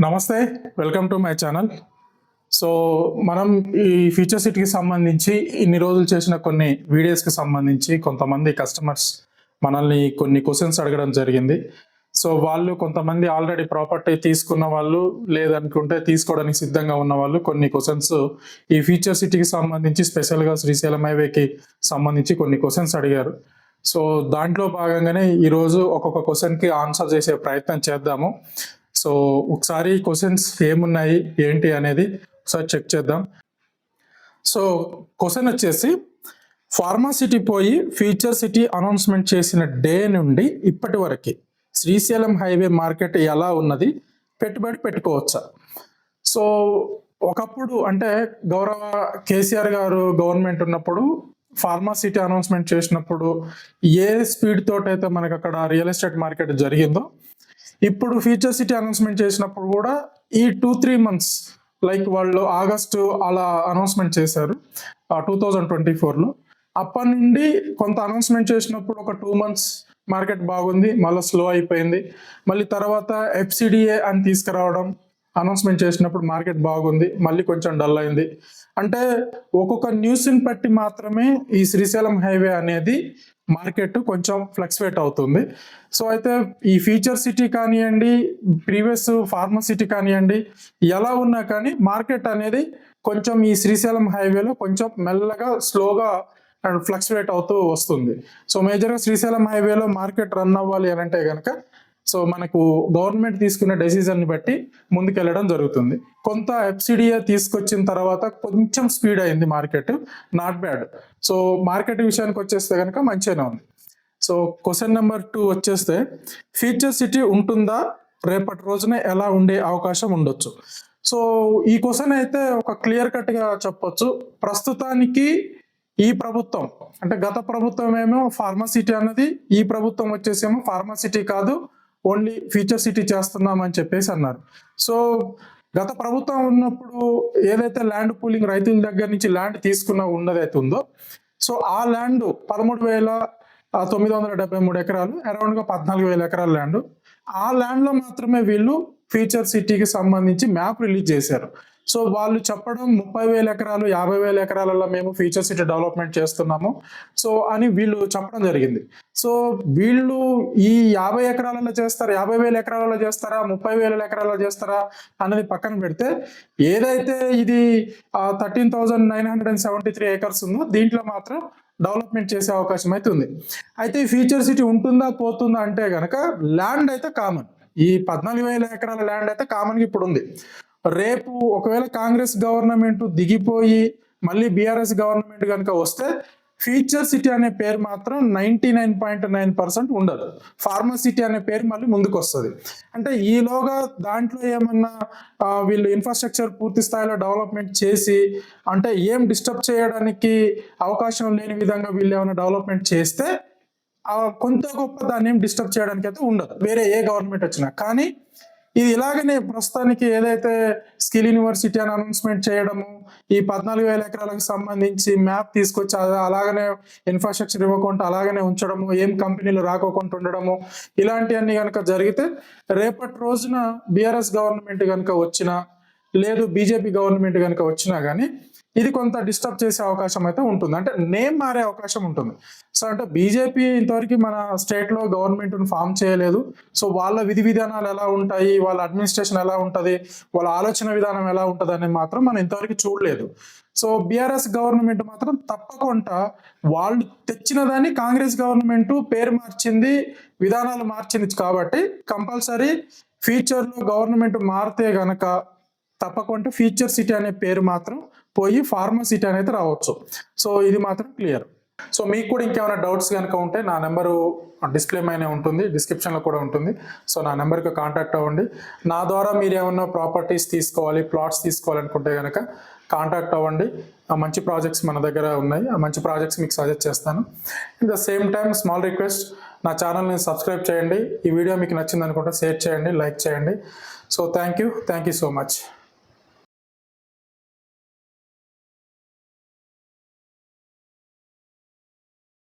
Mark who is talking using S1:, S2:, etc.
S1: నమస్తే, welcome to my channel. So మనం ఈ ఫ్యూచర్ సిటీకి సంబంధించి ఇన్ని రోజులు చేసిన కొన్ని వీడియోస్కి సంబంధించి కొంతమంది కస్టమర్స్ మనల్ని కొన్ని క్వశ్చన్స్ అడగడం జరిగింది. సో వాళ్ళు కొంతమంది ఆల్రెడీ ప్రాపర్టీ తీసుకున్న వాళ్ళు, లేదనుకుంటే తీసుకోవడానికి సిద్ధంగా ఉన్న వాళ్ళు కొన్ని క్వశ్చన్స్ ఈ ఫ్యూచర్ సిటీకి సంబంధించి స్పెషల్గా శ్రీశైలం హైవేకి సంబంధించి కొన్ని క్వశ్చన్స్ అడిగారు. సో దాంట్లో భాగంగానే ఈరోజు ఒక్కొక్క క్వశ్చన్కి ఆన్సర్ చేసే ప్రయత్నం చేద్దాము. సో ఒకసారి క్వశ్చన్స్ ఏమున్నాయి ఏంటి అనేది ఒకసారి చెక్ చేద్దాం. సో క్వశ్చన్ వచ్చేసి, ఫార్మాసిటీ పోయి ఫ్యూచర్ సిటీ అనౌన్స్మెంట్ చేసిన డే నుండి ఇప్పటి వరకు శ్రీశైలం హైవే మార్కెట్ ఎలా ఉన్నది, పెట్టుబడి పెట్టుకోవచ్చా? సో ఒకప్పుడు అంటే గౌరవ కేసీఆర్ గారు గవర్నమెంట్ ఉన్నప్పుడు ఫార్మాసిటీ అనౌన్స్మెంట్ చేసినప్పుడు ఏ స్పీడ్ తోటైతే మనకు అక్కడ రియల్ ఎస్టేట్ మార్కెట్ జరిగిందో, ఇప్పుడు ఫ్యూచర్ సిటీ అనౌన్స్మెంట్ చేసినప్పుడు కూడా ఈ 2-3 months లైక్ వాళ్ళు ఆగస్టు అలా అనౌన్స్మెంట్ చేశారు 2024లో. అప్పటి నుండి కొంత అనౌన్స్మెంట్ చేసినప్పుడు ఒక 2 months మార్కెట్ బాగుంది, మళ్ళీ స్లో అయిపోయింది. మళ్ళీ తర్వాత FCDA అని తీసుకురావడం, అనౌన్స్మెంట్ చేసినప్పుడు మార్కెట్ బాగుంది, మళ్ళీ కొంచెం డల్ అయింది. అంటే ఒక్కొక్క న్యూస్ని బట్టి మాత్రమే ఈ శ్రీశైలం హైవే అనేది మార్కెట్ కొంచెం ఫ్లక్చువేట్ అవుతుంది. సో అయితే ఈ ఫ్యూచర్ సిటీ కానివ్వండి, ప్రీవియస్ ఫార్మసిటీ కానివ్వండి, ఎలా ఉన్నా కానీ మార్కెట్ అనేది కొంచెం ఈ శ్రీశైలం హైవేలో కొంచెం మెల్లగా స్లోగా అండ్ ఫ్లక్చువేట్ అవుతూ వస్తుంది. సో మేజర్గా శ్రీశైలం హైవేలో మార్కెట్ రన్ అవ్వాలి అని అంటే కనుక సో మనకు గవర్నమెంట్ తీసుకున్న డెసిజన్ని బట్టి ముందుకెళ్ళడం జరుగుతుంది. కొంత FCDA తీసుకొచ్చిన తర్వాత కొంచెం స్పీడ్ అయింది market, not bad. So market విషయానికి వచ్చేస్తే కనుక మంచిగానే ఉంది. సో క్వశ్చన్ నెంబర్ 2 వచ్చేస్తే, ఫ్యూచర్ సిటీ ఉంటుందా, రేపటి రోజున ఎలా ఉండే అవకాశం ఉండొచ్చు? సో ఈ క్వశ్చన్ అయితే ఒక క్లియర్ కట్గా చెప్పొచ్చు. ప్రస్తుతానికి ఈ ప్రభుత్వం అంటే గత ప్రభుత్వం ఏమో ఫార్మాసిటీ అన్నది, ఈ ప్రభుత్వం వచ్చేసేమో ఫార్మాసిటీ కాదు, ఓన్లీ ఫ్యూచర్ సిటీ చేస్తున్నాం అని చెప్పేసి అన్నారు. సో గత ప్రభుత్వం ఉన్నప్పుడు ఏదైతే ల్యాండ్ పూలింగ్ రైతుల దగ్గర నుంచి ల్యాండ్ తీసుకున్న ఉన్నదైతే ఉందో, సో ఆ ల్యాండ్ 13,973 ఎకరాలు, అరౌండ్గా 14,000 ఎకరాల ల్యాండ్. ఆ ల్యాండ్లో మాత్రమే వీళ్ళు ఫ్యూచర్ సిటీకి సంబంధించి మ్యాప్ రిలీజ్ చేశారు. సో వాళ్ళు చెప్పడం 30,000 ఎకరాలు, 50,000 ఎకరాలలో మేము ఫ్యూచర్ సిటీ డెవలప్మెంట్ చేస్తున్నాము సో అని వీళ్ళు చెప్పడం జరిగింది. సో వీళ్ళు ఈ 50 ఎకరాలలో చేస్తారా, 50,000 ఎకరాలలో చేస్తారా, 30,000 ఎకరాలలో చేస్తారా అన్నది పక్కన పెడితే, ఏదైతే ఇది 13,973 acres ఉందో దీంట్లో మాత్రం డెవలప్మెంట్ చేసే అవకాశం అయితే ఉంది. అయితే ఈ ఫ్యూచర్ సిటీ ఉంటుందా పోతుందా అంటే కనుక ల్యాండ్ అయితే కామన్, ఈ 14,000 ఎకరాల ల్యాండ్ అయితే కామన్గా ఇప్పుడు ఉంది. రేపు ఒకవేళ కాంగ్రెస్ గవర్నమెంట్ దిగిపోయి మళ్ళీ BRS గవర్నమెంట్ కనుక వస్తే ఫ్యూచర్ సిటీ అనే పేరు మాత్రం 99.9% ఉండదు. ఫార్మసిటీ అనే పేరు మళ్ళీ ముందుకు వస్తుంది. అంటే ఈలోగా దాంట్లో ఏమన్నా వీళ్ళు ఇన్ఫ్రాస్ట్రక్చర్ పూర్తి స్థాయిలో డెవలప్మెంట్ చేసి, అంటే ఏం డిస్టర్బ్ చేయడానికి అవకాశం లేని విధంగా వీళ్ళు ఏమైనా డెవలప్మెంట్ చేస్తే కొంత గొప్ప దాన్ని ఏం డిస్టర్బ్ చేయడానికి అయితే ఉండదు వేరే ఏ గవర్నమెంట్ వచ్చినా. కానీ ఇది ఇలాగనే ప్రస్తుతానికి ఏదైతే స్కిల్ యూనివర్సిటీ అని అనౌన్స్మెంట్ చేయడము, ఈ 14,000 ఎకరాలకు సంబంధించి మ్యాప్ తీసుకొచ్చి అలాగనే ఇన్ఫ్రాస్ట్రక్చర్ ఇవ్వకుండా అలాగనే ఉంచడము, ఏం కంపెనీలు రాకోకుండా ఉండడము, ఇలాంటివన్నీ కనుక జరిగితే రేపటి రోజున BRS గవర్నమెంట్ కనుక వచ్చినా, లేదు BJP గవర్నమెంట్ కనుక వచ్చినా కానీ ఇది కొంత డిస్టర్బ్ చేసే అవకాశం అయితే ఉంటుంది. అంటే నేమ్ మారే అవకాశం ఉంటుంది. సో అంటే BJP ఇంతవరకు మన స్టేట్లో గవర్నమెంట్ను ఫామ్ చేయలేదు. సో వాళ్ళ విధి విధానాలు ఎలా ఉంటాయి, వాళ్ళ అడ్మినిస్ట్రేషన్ ఎలా ఉంటుంది, వాళ్ళ ఆలోచన విధానం ఎలా ఉంటుంది అనేది మాత్రం మనం ఇంతవరకు చూడలేదు. సో BRS గవర్నమెంట్ మాత్రం తప్పకుండా వాళ్ళు తెచ్చిన దాన్ని కాంగ్రెస్ గవర్నమెంట్ పేరు మార్చింది, విధానాలు మార్చింది కాబట్టి కంపల్సరీ ఫ్యూచర్లో గవర్నమెంట్ మారితే గనక తప్పకుండా ఫ్యూచర్ సిటీ అనే పేరు మాత్రం పోయి ఫార్మసిటీ అనేది రావచ్చు. సో ఇది మాత్రం క్లియర్. సో మీకు కూడా ఇంకేమైనా డౌట్స్ కనుక ఉంటే నా నెంబరు డిస్ప్లే పైనే ఉంటుంది, డిస్క్రిప్షన్లో కూడా ఉంటుంది. సో నా నెంబర్కి కాంటాక్ట్ అవ్వండి. నా ద్వారా మీరు ఏమన్నా ప్రాపర్టీస్ తీసుకోవాలి, ప్లాట్స్ తీసుకోవాలనుకుంటే కనుక కాంటాక్ట్ అవ్వండి. మంచి ప్రాజెక్ట్స్ మన దగ్గర ఉన్నాయి, ఆ మంచి ప్రాజెక్ట్స్ మీకు సజెస్ట్ చేస్తాను. In the same time small request, నా ఛానల్ని సబ్స్క్రైబ్ చేయండి. ఈ వీడియో మీకు నచ్చింది అనుకుంటే షేర్ చేయండి, లైక్ చేయండి. So thank you so much.